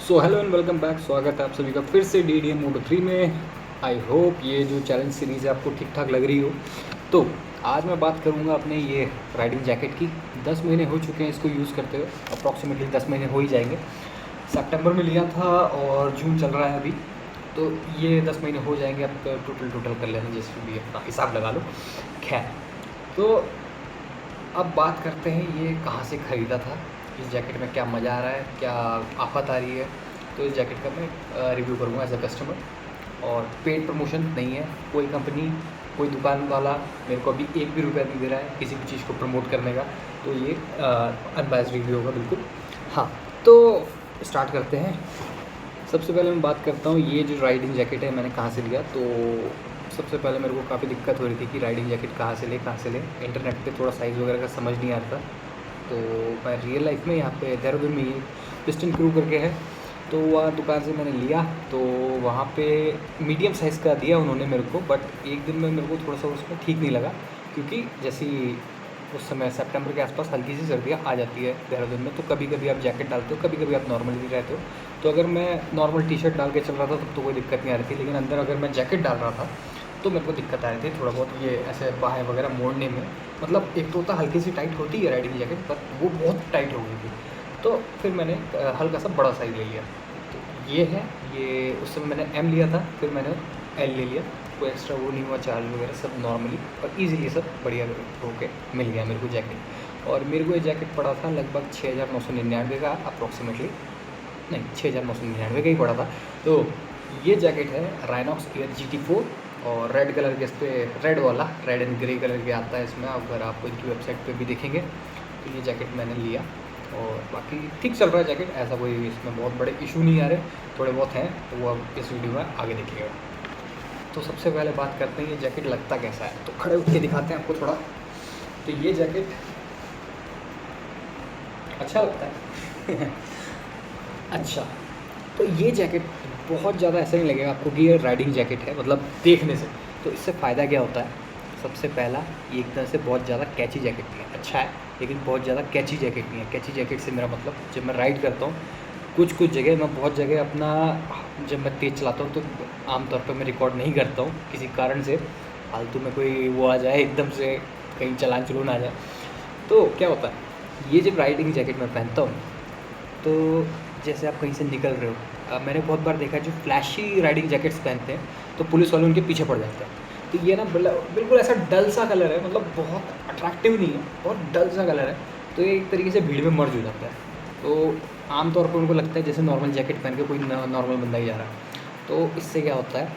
So hello and welcome back. स्वागत है आप सभी का फिर से DDM मोटो 3 में। आई होप ये जो चैलेंज सीरीज़ है आपको ठीक ठाक लग रही हो। तो आज मैं बात करूँगा अपने ये राइडिंग जैकेट की। 10 महीने हो चुके हैं इसको यूज़ करते हुए, अप्रॉक्सीमेटली 10 महीने हो ही जाएंगे। सितंबर में लिया था और जून चल रहा है अभी, तो ये 10 महीने हो जाएंगे। अब टोटल कर लेना, जैसे भी अपना हिसाब लगा लो। खैर, तो अब बात करते हैं ये कहाँ से ख़रीदा था, इस जैकेट में क्या मज़ा आ रहा है, क्या आफत आ रही है। तो इस जैकेट का मैं रिव्यू करूँगा एज अ कस्टमर, और पेड प्रमोशन नहीं है। कोई कंपनी, कोई दुकान वाला मेरे को अभी एक भी रुपया नहीं दे रहा है किसी भी चीज़ को प्रमोट करने का। तो ये अनबायस्ड रिव्यू होगा बिल्कुल। हाँ, तो स्टार्ट करते हैं। सबसे पहले मैं बात करता हूँ ये जो राइडिंग जैकेट है मैंने कहाँ से लिया। तो सबसे पहले मेरे को काफ़ी दिक्कत हो रही थी कि राइडिंग जैकेट कहाँ से ले। इंटरनेट पे थोड़ा साइज़ वगैरह का समझ नहीं आता। तो मैं रियल लाइफ में यहाँ पे देहरादून में ही पिस्टन क्रू करके है, तो वहाँ दुकान से मैंने लिया। तो वहाँ पे मीडियम साइज़ का दिया उन्होंने मेरे को, बट एक दिन में मेरे को थोड़ा सा उसमें ठीक नहीं लगा, क्योंकि जैसी उस समय सितंबर के आसपास हल्की सी सर्दियाँ आ जाती है देहरादून में। तो कभी कभी आप जैकेट डालते हो, कभी कभी आप नॉर्मली भी रहते हो। तो अगर मैं नॉर्मल टी शर्ट डाल के चल रहा था तब तो कोई दिक्कत नहीं आ रही थी, लेकिन अंदर अगर मैं जैकेट डाल रहा था तो मेरे को दिक्कत आ रही थी थोड़ा बहुत, ये ऐसे बाहें वगैरह मोड़ने में। मतलब एक तो होता हल्की सी टाइट होती है राइडिंग जैकेट, पर वो बहुत टाइट हो गई थी। तो फिर मैंने हल्का सा बड़ा साइज़ ले लिया। तो ये है, ये उस समय मैंने M लिया था, फिर मैंने L ले लिया। कोई एक्स्ट्रा वो नहीं हुआ, चार्ज वगैरह सब नॉर्मली और ईज़िली सब बढ़िया होके मिल गया मेरे को जैकेट। और मेरे को ये जैकेट पड़ा था लगभग 6,999 का अप्रॉक्सीमेटली, नहीं 6,999 का ही पड़ा था। तो ये जैकेट है राइनॉक्स एयर GT4, और रेड कलर के, इस पर रेड एंड ग्रे कलर के आता है इसमें। अगर आप इनकी वेबसाइट पे भी देखेंगे तो ये जैकेट मैंने लिया, और बाकी ठीक चल रहा है जैकेट, ऐसा कोई इसमें बहुत बड़े इशू नहीं आ रहे। थोड़े बहुत हैं तो वो अब इस वीडियो में आगे देखिएगा। तो सबसे पहले बात करते हैं ये जैकेट लगता कैसा है, तो खड़े उठ के दिखाते हैं आपको थोड़ा। तो ये जैकेट अच्छा लगता है अच्छा, तो ये जैकेट बहुत ज़्यादा ऐसा नहीं लगेगा आपको कि ये राइडिंग जैकेट है, मतलब देखने से। तो इससे फ़ायदा क्या होता है, सबसे पहला ये एक तरह से बहुत ज़्यादा कैची जैकेट नहीं है। अच्छा है, लेकिन बहुत ज़्यादा कैची जैकेट नहीं है। कैची जैकेट से मेरा मतलब, जब मैं राइड करता हूँ कुछ जगह, मैं बहुत जगह अपना, जब मैं तेज़ चलाता हूँ तो आमतौर पर मैं रिकॉर्ड नहीं करता हूँ किसी कारण से। फालतू में कोई वो आ जाए एकदम से, कहीं चलान चलून आ जाए, तो क्या होता है, ये जब राइडिंग जैकेट मैं पहनता हूँ तो जैसे आप कहीं से निकल रहे हो, मैंने बहुत बार देखा है जो फ्लैशी राइडिंग जैकेट्स पहनते हैं तो पुलिस वाले उनके पीछे पड़ जाते हैं। तो ये ना बिल्कुल ऐसा डल सा कलर है, मतलब बहुत अट्रैक्टिव नहीं है, बहुत डल सा कलर है। तो ये एक तरीके से भीड़ में मर्ज हो जाता है। तो आमतौर पर उनको लगता है जैसे नॉर्मल जैकेट पहन के कोई नॉर्मल बंदा ही जा रहा है। तो इससे क्या होता है,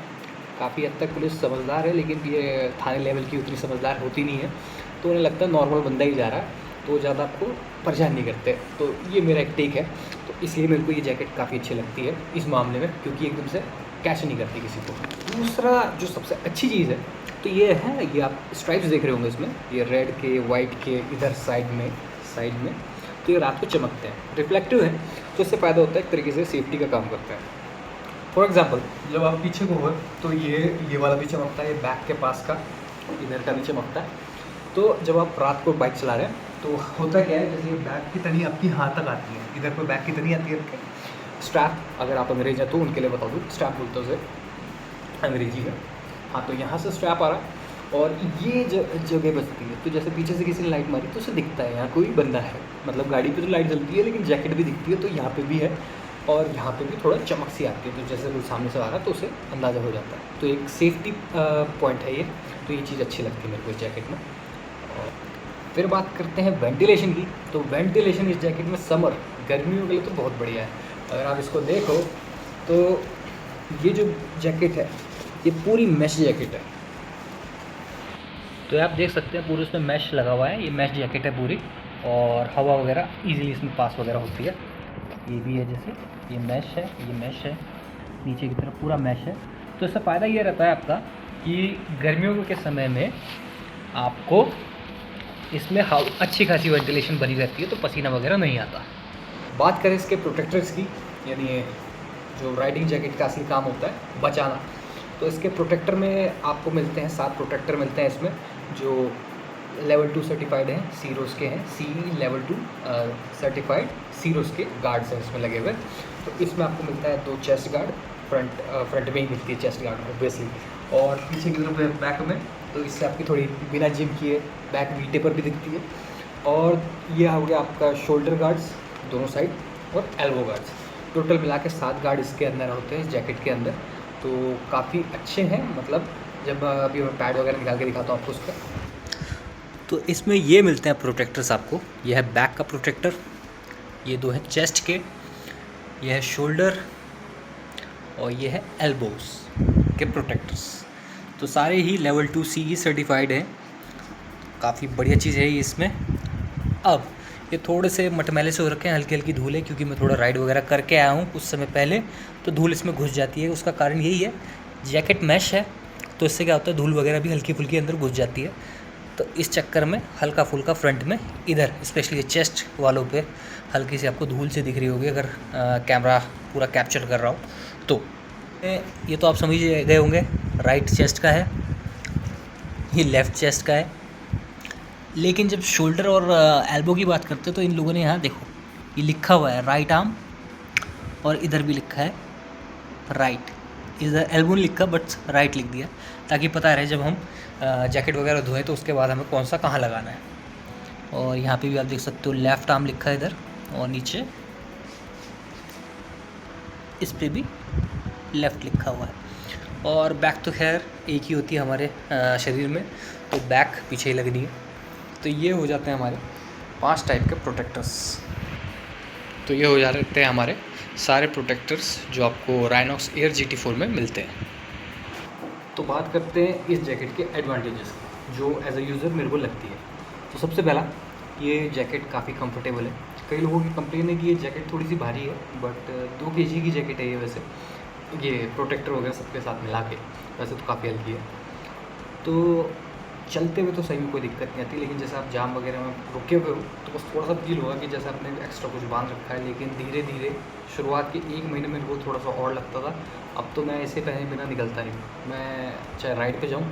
काफ़ी हद तक पुलिस समझदार है, लेकिन ये थाने लेवल की उतनी समझदार होती नहीं है। तो उन्हें लगता है नॉर्मल बंदा ही जा रहा है, तो ज़्यादा आपको परेशान नहीं करते। तो ये मेरा एक टेक है। तो इसलिए मेरे को ये जैकेट काफ़ी अच्छी लगती है इस मामले में, क्योंकि एकदम से कैच नहीं करती किसी को। दूसरा जो सबसे अच्छी चीज़ है तो ये है, ये आप स्ट्राइप्स देख रहे होंगे इसमें, ये रेड के वाइट के इधर साइड में। तो ये रात को चमकते हैं, रिफ्लेक्टिव है। तो इससे फ़ायदा होता है, एक तरीके से सेफ्टी का काम करता है। फॉर एग्ज़ाम्पल, जब आप पीछे को हो तो ये वाला भी चमकता है, ये बैक के पास का इधर का भी चमकता है। तो जब आप रात को बाइक चला रहे हैं तो होता क्या है, जैसे बैक की तनी आपकी हाथ तक आती है, इधर पर बैक की तनी आती है आपके स्ट्रैप। अगर आप अंग्रेज हैं तो उनके लिए बता दूँ, स्ट्रैप बोलते हैं उसे अंग्रेजी में। हाँ, तो यहाँ से स्ट्रैप आ रहा है और ये जगह बचती है। तो जैसे पीछे से किसी ने लाइट मारी तो उसे दिखता है यहाँ कोई बंदा है, मतलब गाड़ी पे तो लाइट जलती है लेकिन जैकेट भी दिखती है, तो यहाँ पे भी है और यहाँ पे भी थोड़ा चमक सी आती है। तो जैसे कोई सामने से आ रहा है तो उसे अंदाज़ा हो जाता है। तो एक सेफ्टी पॉइंट है ये। तो ये चीज़ अच्छी लगती है मेरे को इस जैकेट में। और फिर बात करते हैं वेंटिलेशन की। तो वेंटिलेशन इस जैकेट में समर गर्मियों के लिए तो बहुत बढ़िया है। अगर आप इसको देखो तो ये जो जैकेट है ये पूरी मैश जैकेट है। तो आप देख सकते हैं पूरे उसमें मैश लगा हुआ है, ये मैश जैकेट है पूरी, और हवा वगैरह इजीली इसमें पास वगैरह होती है। ये भी है, जैसे ये मैश है, नीचे की तरफ पूरा मैश है। तो इससे फ़ायदा ये रहता है आपका कि गर्मियों के समय में आपको इसमें अच्छी खासी वेंटिलेशन बनी रहती है, तो पसीना वगैरह नहीं आता। बात करें इसके प्रोटेक्टर्स की, यानी जो राइडिंग जैकेट का असली काम होता है बचाना, तो इसके प्रोटेक्टर में आपको मिलते हैं 7 प्रोटेक्टर मिलते हैं इसमें, जो लेवल 2 सर्टिफाइड हैं, सीरोस के हैं, सी लेवल 2 सर्टिफाइड सीरोस के गार्ड्स हैं इसमें लगे हुए। तो इसमें आपको मिलता है 2 चेस्ट गार्ड, फ्रंट में ही मिलती है चेस्ट गार्ड ऑब्वियसली, और पीछे की तरफ बैक में, तो इससे आपकी थोड़ी बिना जिम किए बैक वीटे पर भी दिखती है। और ये हो गया आपका शोल्डर गार्ड्स दोनों साइड और एल्बो गार्ड्स, टोटल मिला के 7 गार्ड इसके अंदर होते हैं इस जैकेट के अंदर। तो काफ़ी अच्छे हैं, मतलब जब अभी मैं पैड वगैरह निकाल के दिखाता हूँ आपको उसका। तो इसमें ये मिलते हैं प्रोटेक्टर्स आपको, यह है बैक का प्रोटेक्टर, ये 2 हैं चेस्ट के, यह है शोल्डर और ये है एल्बोस के प्रोटेक्टर्स। तो सारे ही लेवल 2 सी ही सर्टिफाइड हैं, काफ़ी बढ़िया चीज़ है ये इसमें। अब ये थोड़े से मटमैले से हो रखे हैं, हल्की हल्की धूल है, क्योंकि मैं थोड़ा राइड वगैरह करके आया हूँ कुछ समय पहले, तो धूल इसमें घुस जाती है। उसका कारण यही है, जैकेट मैश है, तो इससे क्या होता है धूल वगैरह भी हल्की फुल्की अंदर घुस जाती है। तो इस चक्कर में हल्का फुल्का फ्रंट में इधर स्पेशली चेस्ट वालों पे हल्की सी आपको धूल से दिख रही होगी, अगर कैमरा पूरा कैप्चर कर रहा हो तो। ये तो आप समझ गए होंगे, राइट चेस्ट का है, ये लेफ़्ट चेस्ट का है। लेकिन जब शोल्डर और एल्बो की बात करते हैं तो इन लोगों ने यहाँ देखो ये लिखा हुआ है राइट आर्म, और इधर भी लिखा है राइट, इधर एल्बो नहीं लिखा बट राइट लिख दिया, ताकि पता रहे जब हम जैकेट वगैरह धोएं तो उसके बाद हमें कौन सा कहाँ लगाना है। और यहाँ पे भी आप देख सकते हो लेफ़्ट आर्म लिखा है इधर, और नीचे इस पे भी लेफ़्ट लिखा हुआ है। और बैक तो खैर एक ही होती है हमारे शरीर में, तो बैक पीछे ही लगनी है। तो ये हो जाते हैं हमारे 5 टाइप के प्रोटेक्टर्स। तो ये हो जाते हैं हमारे सारे प्रोटेक्टर्स जो आपको राइनॉक्स एयर GT4 में मिलते हैं। तो बात करते हैं इस जैकेट के एडवांटेजेस जो एज अ यूज़र मेरे को लगती है। तो सबसे पहला, ये जैकेट काफ़ी कंफर्टेबल है। कई लोगों की कंप्लेन है कि ये जैकेट थोड़ी सी भारी है, बट 2 kg की जैकेट है ये वैसे, ये प्रोटेक्टर वगैरह सबके साथ मिला के, वैसे तो काफ़ी हल्की है। तो चलते हुए तो सही में कोई दिक्कत नहीं आती, लेकिन जैसे आप जाम वगैरह में रुके हुए हो तो बस थोड़ा सा फील होगा कि जैसे आपने एक्स्ट्रा कुछ बांध रखा है। लेकिन धीरे धीरे शुरुआत के 1 महीने में मेरे को थोड़ा सा और लगता था, अब तो मैं ऐसे पहने बिना निकलता नहीं। मैं चाहे राइड पे जाऊँ,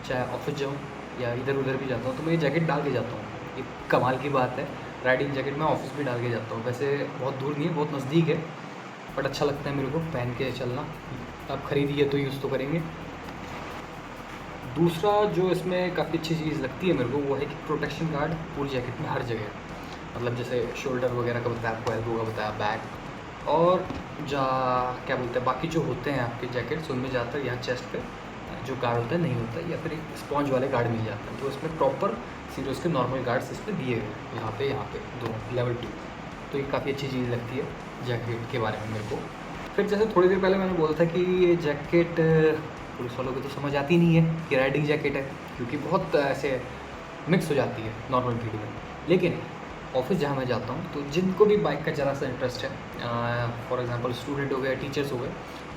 चाहे ऑफिस जाऊँ, या इधर उधर भी जाता हूँ तो मैं ये जैकेट डाल के जाता हूँ। ये कमाल की बात है, राइडिंग जैकेट मैं ऑफिस भी डाल के जाता हूँ। वैसे बहुत दूर नहीं है, बहुत नज़दीक है, बट अच्छा लगता है मेरे को पहन के चलना। आप खरीदिए तो यूज़ तो करेंगे। दूसरा जो इसमें काफ़ी अच्छी चीज़ लगती है मेरे को, वो है कि प्रोटेक्शन गार्ड पूरी जैकेट में हर जगह, मतलब जैसे शोल्डर वगैरह का बताया आपको, एल्बो का बताया, बैक, और क्या बोलते हैं बाकी जो होते हैं आपके जैकेट्स, उनमें ज़्यादातर यहाँ चेस्ट पे जो गार्ड होता है नहीं होता है, या फिर एक स्पॉन्ज वाले गार्ड मिल जाते हैं। तो इसमें प्रॉपर सीरोस के नॉर्मल गार्ड्स इसमें दिए हुए हैं, यहाँ पे दोनों लेवल 2। तो ये काफ़ी अच्छी चीज़ लगती है जैकेट के बारे में मेरे को। फिर जैसे थोड़ी देर पहले मैंने बोला था कि ये जैकेट पुलिस वालों को तो समझ आती नहीं है कि राइडिंग जैकेट है, क्योंकि बहुत ऐसे मिक्स हो जाती है नॉर्मल भीड़ में। लेकिन ऑफिस जहाँ मैं जाता हूँ, तो जिनको भी बाइक का ज़रा सा इंटरेस्ट है, फॉर एग्जांपल स्टूडेंट हो गए, टीचर्स हो गए,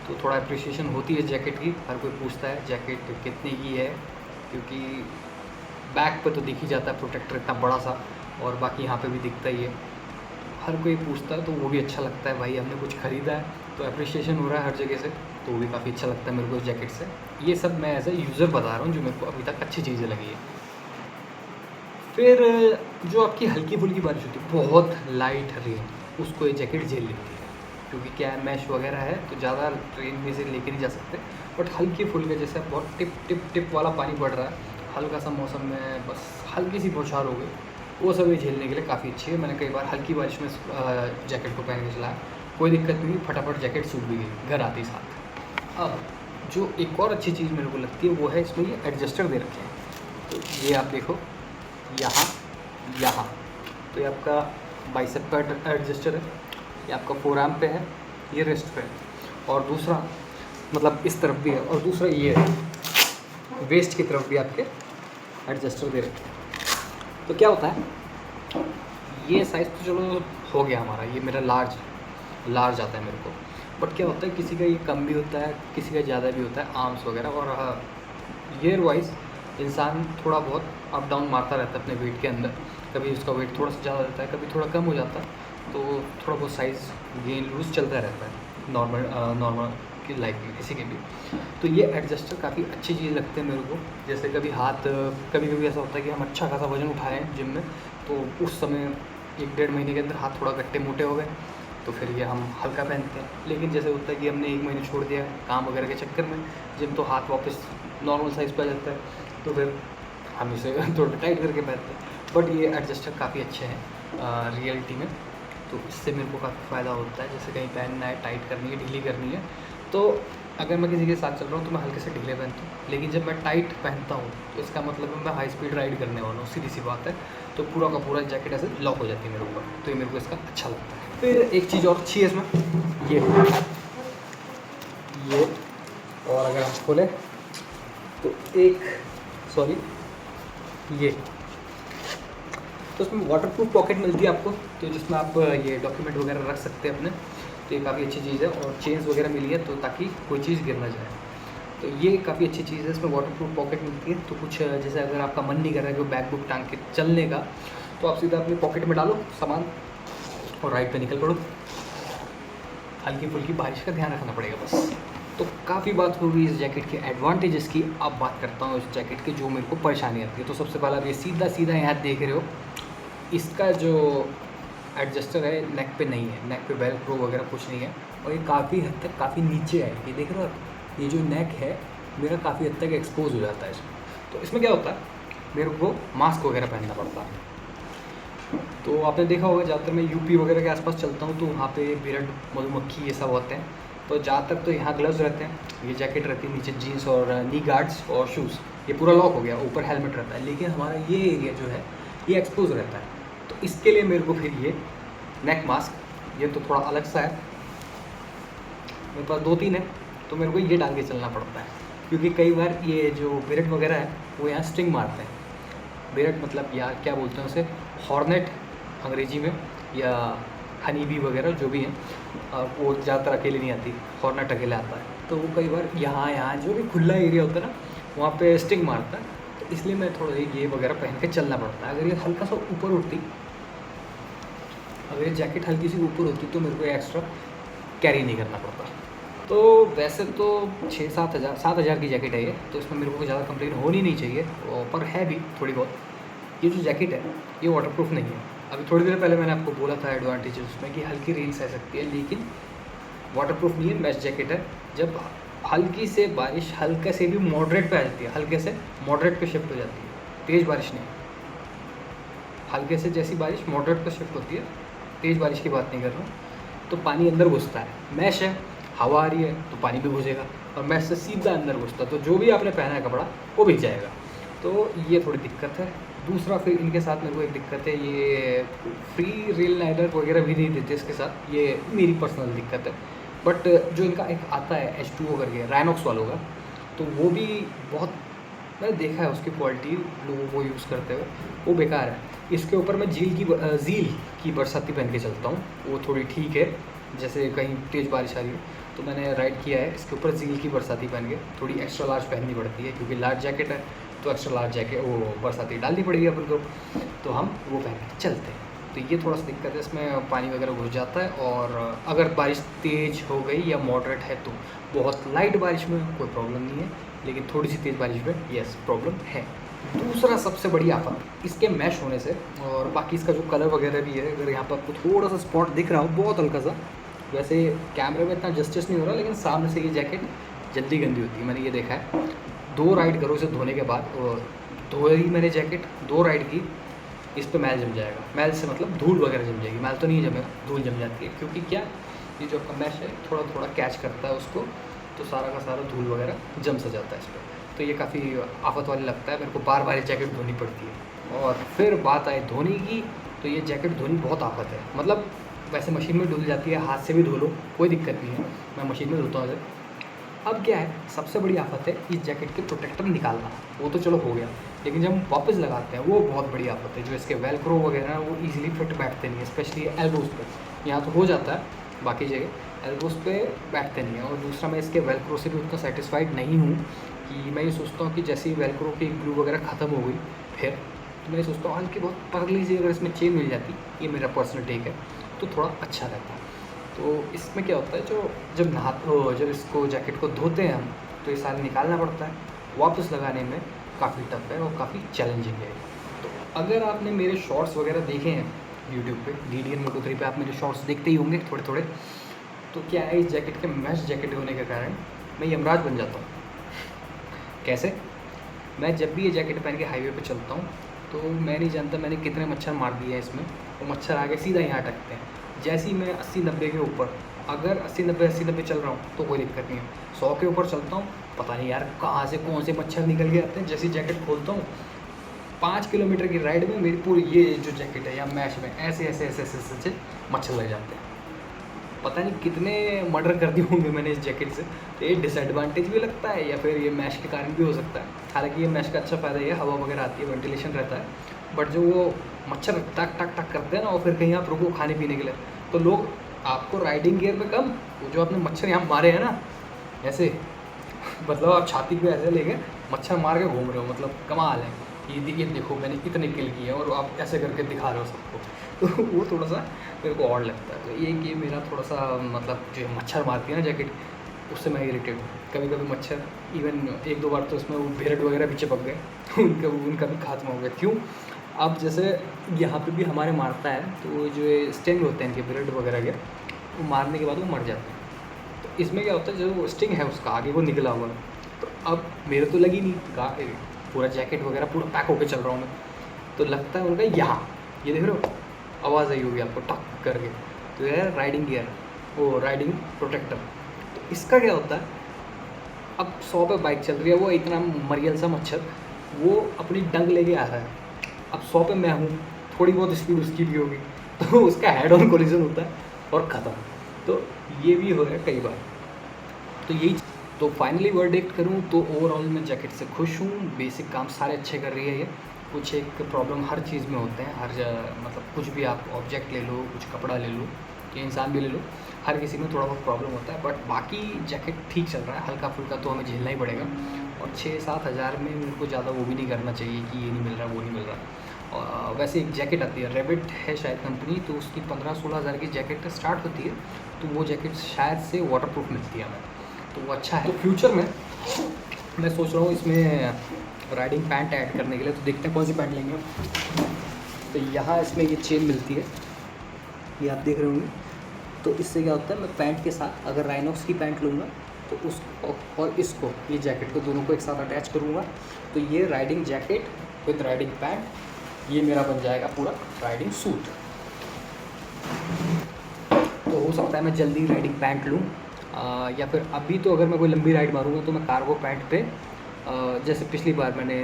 तो थोड़ा अप्रिशिएशन होती है जैकेट की। हर कोई पूछता है जैकेट कितने की है, क्योंकि बैक पे तो दिख ही जाता है प्रोटेक्टर इतना बड़ा सा, और बाकी यहाँ पे भी दिखता ही है। हर कोई पूछता है तो वो भी अच्छा लगता है, भाई हमने कुछ ख़रीदा है तो अप्रिशिएशन हो रहा है हर जगह से, तो वो भी काफ़ी अच्छा लगता है मेरे को इस जैकेट से। ये सब मैं एज ए यूज़र बता रहा हूँ जो मेरे को अभी तक अच्छी चीज़ें लगी है। फिर जो आपकी हल्की फुल्की बारिश होती है, बहुत लाइट रेन, उसको ये जैकेट झेल लेती है, क्योंकि क्या है मैश वगैरह है तो ज़्यादा ट्रेन में से लेके नहीं जा सकते। बट हल्की फुल्की जैसे बहुत टिप टिप टिप वाला पानी पड़ रहा है, हल्का सा मौसम में बस हल्की सी बौछार हो गई, वो सब ये झेलने के लिए काफ़ी अच्छी है। मैंने कई बार हल्की बारिश में जैकेट को पहन के चलाया, कोई दिक्कत नहीं हुई, फटाफट जैकेट सूख भी गई घर आते ही साथ। अब जो एक और अच्छी चीज़ मेरे को लगती है वो है इसमें ये एडजस्टर दे रखे हैं। तो ये आप देखो यहाँ तो ये आपका बाइसेप का एडजस्टर है, ये आपका फोर आर्म पे है, ये रिस्ट पे है, और दूसरा मतलब इस तरफ भी है, और दूसरा ये है वेस्ट की तरफ भी आपके एडजस्टर दे रखे हैं। तो क्या होता है, ये साइज़ तो चलो हो गया हमारा, ये मेरा लार्ज आता है मेरे को। बट क्या होता है किसी का ये कम भी होता है, किसी का ज़्यादा भी होता है, आर्म्स वगैरह, और ईयर वाइज इंसान थोड़ा बहुत अप डाउन मारता रहता है अपने वेट के अंदर। कभी उसका वेट थोड़ा सा ज़्यादा रहता है, कभी थोड़ा कम हो जाता है, तो थोड़ा बहुत साइज़ गेन लूज़ चलता रहता है नॉर्मल की लाइफ में किसी के भी। तो ये एडजस्टर काफ़ी अच्छी चीज़ लगते हैं मेरे को। जैसे कभी कभी ऐसा होता है कि हम अच्छा खासा वजन उठा रहे हैं जिम में, तो उस समय 1-1.5 महीने के अंदर हाथ थोड़ा गट्टे मोटे हो गए, तो फिर ये हम हल्का पहनते हैं। लेकिन जैसे होता है कि हमने 1 महीने छोड़ दिया काम वगैरह के चक्कर में जिम, तो हाथ वापस नॉर्मल साइज़ पे आ जाता है, तो फिर हम इसे थोड़ा टाइट करके पहनते हैं। बट ये एडजस्टर काफ़ी अच्छे हैं रियलिटी में, तो इससे मेरे को काफ़ी फ़ायदा होता है। जैसे कहीं पहनना है, टाइट करनी है, ढीली करनी है, तो अगर मैं किसी के साथ चल रहा हूँ तो मैं हल्के से ढीले पहनता हूँ। लेकिन जब मैं टाइट पहनता हूँ तो इसका मतलब है मैं हाई स्पीड राइड करने वाला हूँ, सीधी सी बात है। तो पूरा का पूरा जैकेट ऐसे लॉक हो जाती है मेरे ऊपर, तो ये मेरे को इसका अच्छा लगता है। फिर एक चीज़ और अच्छी है इसमें, ये और अगर हम खोलें तो ये तो इसमें वाटरप्रूफ पॉकेट मिलती है आपको, तो जिसमें आप ये डॉक्यूमेंट वगैरह रख सकते हैं अपने। तो ये काफ़ी अच्छी चीज़ है, और चेन्स वगैरह मिली है तो ताकि कोई चीज़ गिर ना जाए, तो ये काफ़ी अच्छी चीज़ है। इसमें वाटरप्रूफ पॉकेट मिलती है, तो कुछ जैसे अगर आपका मन नहीं कर रहा है कि बैग बुक टांग के चलने का, तो आप सीधा अपनी पॉकेट में डालो सामान और राइड पे निकल पड़ो। हल्की फुल्की बारिश का ध्यान रखना पड़ेगा बस। तो काफ़ी बात हो गई इस जैकेट के एडवांटेजेस की। अब बात करता हूँ इस जैकेट की जो मेरे को परेशानी आती है। तो सबसे पहला आप ये सीधा यहाँ देख रहे हो, इसका जो एडजस्टर है नेक पे नहीं है, नेक पे वेलक्रो वगैरह कुछ नहीं है, और ये काफ़ी हद तक काफ़ी नीचे है। ये देख रहे हो आप, ये जो नेक है मेरा काफ़ी हद तक एक्सपोज हो जाता है इसमें। तो इसमें क्या होता है, मेरे को मास्क वगैरह पहनना पड़ता है। तो आपने देखा होगा ज़्यादातर मैं यूपी वगैरह के आसपास चलता हूँ, तो वहाँ पे बिरड, मधुमक्खी ये सब होते हैं। तो ज़्यादातर तो यहाँ ग्लव्स रहते हैं, ये जैकेट रहती है, नीचे जीन्स और नी गार्ड्स और शूज़, ये पूरा लॉक हो गया, ऊपर हेलमेट रहता है। लेकिन हमारा ये एरिया जो है ये एक्सपोज रहता है, तो इसके लिए मेरे को फिर ये नेक मास्क, ये तो थोड़ा अलग सा है, मेरे पास 2-3 है, तो मेरे को ये डाल के चलना पड़ता है। क्योंकि कई बार ये जो बिरड वगैरह है वो यहाँ स्टिंग मारते हैं। बिरड मतलब यार क्या बोलते हैं उसे, हॉर्नेट अंग्रेजी में, या हनी बी वगैरह जो भी हैं, वो ज़्यादातर अकेले नहीं आती, हॉर्नेट अकेले आता है। तो वो कई बार यहाँ जो भी खुला एरिया होता है ना, वहाँ पे स्टिंग मारता है, तो इसलिए मैं थोड़ा ये वगैरह पहन के चलना पड़ता है। अगर ये हल्का सा ऊपर उठती, अगर ये जैकेट हल्की सी ऊपर होती तो मेरे को एक्स्ट्रा कैरी नहीं करना पड़ता। तो वैसे तो 7,000 की जैकेट है ये, तो इसमें मेरे को ज़्यादा कंप्लेन होनी नहीं चाहिए, पर है भी थोड़ी बहुत। ये जो जैकेट है ये वाटरप्रूफ नहीं है। अभी थोड़ी देर पहले मैंने आपको बोला था एडवांटेज उसमें कि हल्की रेंज आ सकती है, लेकिन वाटरप्रूफ नहीं है, मैश जैकेट है। जब हल्की से बारिश हल्के से भी मॉडरेट पे आ जाती है, हल्के से मॉडरेट पे शिफ्ट हो जाती है, तेज़ बारिश नहीं, हल्के से जैसी बारिश मॉडरेट पे शिफ्ट होती है, तेज़ बारिश की बात नहीं कर रहा हूँ, तो पानी अंदर घुसता है। मैश है, हवा आ रही है तो पानी भी घुसेगा, और मैश से सीधा अंदर घुसता है, तो जो भी आपने पहना है कपड़ा वो भीग जाएगा। तो ये थोड़ी दिक्कत है। दूसरा फिर इनके साथ मेरे को एक दिक्कत है, ये फ्री रेल लाइनर वगैरह भी नहीं देते इसके साथ, ये मेरी पर्सनल दिक्कत है। बट जो इनका एक आता है H2O करके, राइनॉक्स वालों का, तो वो भी बहुत, मैंने देखा है उसकी क्वालिटी लोगों को यूज़ करते हुए, वो बेकार है। इसके ऊपर मैं झील की बरसाती पहन के चलता हूँ, वो थोड़ी ठीक है। जैसे कहीं तेज़ बारिश आ रही है तो मैंने राइड किया है इसके ऊपर झील की बरसाती पहन के, थोड़ी एक्स्ट्रा लार्ज पहननी पड़ती है क्योंकि लार्ज जैकेट है, तो एक्स्ट्रा लार्ज जैकेट वो बरसाती डालनी पड़ेगी अपन को, तो हम वो पहन के चलते हैं। तो ये थोड़ा सा दिक्कत है, इसमें पानी वगैरह घुस जाता है, और अगर बारिश तेज़ हो गई या मॉडरेट है तो बहुत लाइट बारिश में कोई प्रॉब्लम नहीं है, लेकिन थोड़ी सी तेज़ बारिश में यस प्रॉब्लम है। दूसरा सबसे बड़ी आफत इसके मैश होने से, और बाकी इसका जो कलर वगैरह भी है, अगर यहाँ पर आपको थोड़ा सा स्पॉट दिख रहा हो बहुत हल्का सा, वैसे कैमरे में इतना जस्टिस नहीं हो रहा, लेकिन सामने से ये जैकेट जल्दी गंदी होती है, मैंने ये देखा है। 2 राइड करो इसे धोने के बाद, और धोई मैंने जैकेट 2 राइड की, इस पर मैल जम जाएगा। मैल से मतलब धूल वगैरह जम जाएगी, मैल तो नहीं जमेगा, धूल जम जाती है, क्योंकि क्या, ये जो आपका मैश है थोड़ा थोड़ा कैच करता है उसको, तो सारा का सारा धूल वगैरह जम सा जाता है इस पर। तो ये काफ़ी आफत वाली लगता है, मेरे को बार बार ये जैकेट धोनी पड़ती है। और फिर बात आए धोने की, तो ये जैकेट धोनी बहुत आफत है। मतलब वैसे मशीन में धुल जाती है, हाथ से भी धो लो कोई दिक्कत नहीं है, मैं मशीन में धोता हूँ। अब क्या है, सबसे बड़ी आफत है इस जैकेट के प्रोटेक्टर निकालना, वो तो चलो हो गया, लेकिन जब हम वापस लगाते हैं वो बहुत बड़ी आफत है। जो इसके वेलक्रो वगैरह वो इजीली फिट बैठते नहीं है, स्पेशली एल्बोज पे। यहाँ तो हो जाता है, बाकी जगह एल्बोज पे बैठते नहीं है। और दूसरा, मैं इसके वेलक्रो से भी उतना सेटिस्फाइड नहीं हूँ, कि मैं ये सोचता हूँ कि जैसे ही वेलक्रो की ग्लू वगैरह ख़त्म हो गई फिर, तो मैं सोचता हूँ कि बहुत पतली सी अगर इसमें चेन मिल जाती, ये मेरा पर्सनल टेक है, तो थोड़ा अच्छा रहता। तो इसमें क्या होता है, जब इसको जैकेट को धोते हैं हम, तो ये सारे निकालना पड़ता है, वापस लगाने में काफ़ी टफ है और काफ़ी चैलेंजिंग है। तो अगर आपने मेरे शॉर्ट्स वगैरह देखे हैं यूट्यूब पे, DDN Moto3 पे आप मेरे शॉर्ट्स देखते ही होंगे थोड़े थोड़े, तो क्या है, इस जैकेट के मैश जैकेट होने के कारण मैं यमराज बन जाता हूँ। कैसे? मैं जब भी ये जैकेट पहन के हाईवे पे चलता हूँ, तो मैं नहीं जानता मैंने कितने मच्छर मार दिए हैं इसमें, वो मच्छर आके सीधा यहाँ अटकते हैं। जैसे ही मैं 80-90 के ऊपर, अगर 80-90 चल रहा हूँ तो कोई दिक्कत नहीं है, 100 के ऊपर चलता हूँ, पता नहीं यार कहाँ से कौन से मच्छर निकल के आते हैं। जैसे जैकेट खोलता हूँ, 5 किलोमीटर की राइड में मेरी पूरी ये जो जैकेट है या मैश में ऐसे मच्छर लग जाते हैं। पता नहीं कितने मर्डर कर दिए होंगे मैंने इस जैकेट से। तो ये डिसएडवांटेज भी लगता है या फिर ये मैश के कारण भी हो सकता है। हालांकि ये मैश का अच्छा फ़ायदा ये हवा वगैरह आती है, वेंटिलेशन रहता है, बट जो वो मच्छर टक टक टक करते हैं ना, और फिर कहीं आप रुको खाने पीने के लिए, तो लोग आपको राइडिंग गियर पे कम, वो जो आपने मच्छर यहाँ मारे हैं ना ऐसे, मतलब आप छाती पे ऐसे लेके मच्छर मार के घूम रहे हो, मतलब कमाल है। ये देखो मैंने इतने किल किए और आप ऐसे करके दिखा रहे हो सबको, तो वो थोड़ा सा मेरे को और लगता है। तो ये मेरा थोड़ा सा मतलब जो मच्छर मारती है ना जैकेट, उससे मैं इरिटेट हूँ। कभी कभी मच्छर इवन 1-2 बार तो उसमें वो भेड़ वगैरह भी चिपक गए उनका भी खात्मा हो गया। क्यों? अब जैसे यहाँ पे भी हमारे मारता है, तो जो स्टिंग होते हैं इनके भेड़ वगैरह के, वो मारने के बाद वो मर जाते हैं। तो इसमें क्या होता है, जो स्टिंग है उसका आगे वो निकला हुआ है, तो अब मेरे तो लगी नहीं, पूरा जैकेट वगैरह पूरा पैक होके चल रहा हूँ मैं, तो लगता है उनका यहाँ, ये देख रहे हो आवाज़ आई होगी आपको टक करके, तो ये है राइडिंग गियर, वो राइडिंग प्रोटेक्टर। तो इसका क्या होता है, अब 100 पे बाइक चल रही है, वो इतना मरियल सा मच्छर वो अपनी डंक लेके आ रहा है, अब 100 पे मैं हूँ, थोड़ी बहुत स्पीड उसकी भी होगी, तो उसका हेड ऑन कोलिजन होता है और ख़त्म। तो ये भी हो रहा है कई बार। तो यही, तो फाइनली वर्डिक्ट करूँ तो ओवरऑल मैं जैकेट से खुश हूँ, बेसिक काम सारे अच्छे कर रही है ये। कुछ एक प्रॉब्लम हर चीज़ में होते हैं, मतलब कुछ भी आप ऑब्जेक्ट ले लो, कुछ कपड़ा ले लो या इंसान भी ले लो, हर किसी में थोड़ा बहुत प्रॉब्लम होता है, बट बाकी जैकेट ठीक चल रहा है। हल्का फुल्का तो हमें झेलना ही पड़ेगा, और 6-7 हज़ार में मेरे को ज़्यादा वो भी नहीं करना चाहिए कि ये नहीं मिल रहा वो नहीं मिल रहा। और वैसे एक जैकेट आती है, रेबिट है शायद कंपनी, तो उसकी 15-16 हज़ार की जैकेट स्टार्ट होती है, तो वो जैकेट शायद से वाटरप्रूफ मिलती है हमें, तो वो अच्छा है। तो फ्यूचर में मैं सोच रहा हूँ इसमें राइडिंग पैंट ऐड करने के लिए, तो देखते हैं कौन सी पैंट लेंगे। तो यहाँ इसमें ये चेन मिलती है, ये आप देख रहे होंगे। तो इससे क्या होता है, मैं पैंट के साथ अगर राइनॉक्स की पैंट लूँगा तो उसको और इसको, ये जैकेट को दोनों को एक साथ अटैच करूँगा, तो ये riding jacket with riding pant, ये मेरा बन जाएगा पूरा राइडिंग सूट। तो हो सकता है मैं जल्दी राइडिंग पैंट लूँ, या फिर अभी तो अगर मैं कोई लंबी राइड मारूंगा तो मैं कार्गो पैंट पे, जैसे पिछली बार मैंने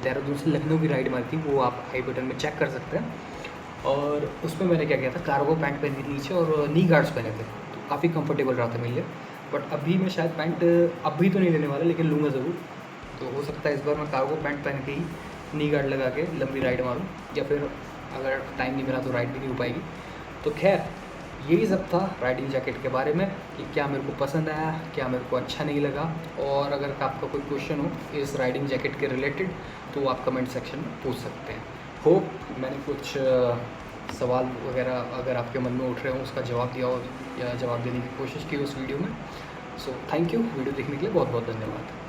देहरादून से लखनऊ की राइड मारी थी, वो आप आई बटन में चेक कर सकते हैं। और उसमें मैंने क्या किया था, कार्गो पैंट पहनी थी नीचे और नी गार्ड्स पहने थे, तो काफ़ी कंफर्टेबल रहा था मेरे लिए। बट अभी मैं शायद पैंट अभी तो नहीं लेने वाला, लेकिन लूँगा ज़रूर। तो हो सकता है इस बार मैं कार्गो पैंट पहन के ही नी गार्ड लगा के लंबी राइड मारूँ, या फिर अगर टाइम नहीं मिला तो राइड भी नहीं हो पाएगी। तो खैर यही सब था राइडिंग जैकेट के बारे में, कि क्या मेरे को पसंद आया, क्या मेरे को अच्छा नहीं लगा। और अगर आपका कोई क्वेश्चन हो इस राइडिंग जैकेट के रिलेटेड, तो आप कमेंट सेक्शन में पूछ सकते हैं। होप मैंने कुछ सवाल वगैरह अगर आपके मन में उठ रहे हो उसका जवाब दिया हो या जवाब देने की कोशिश की उस वीडियो में। सो थैंक यू, वीडियो देखने के लिए बहुत बहुत धन्यवाद।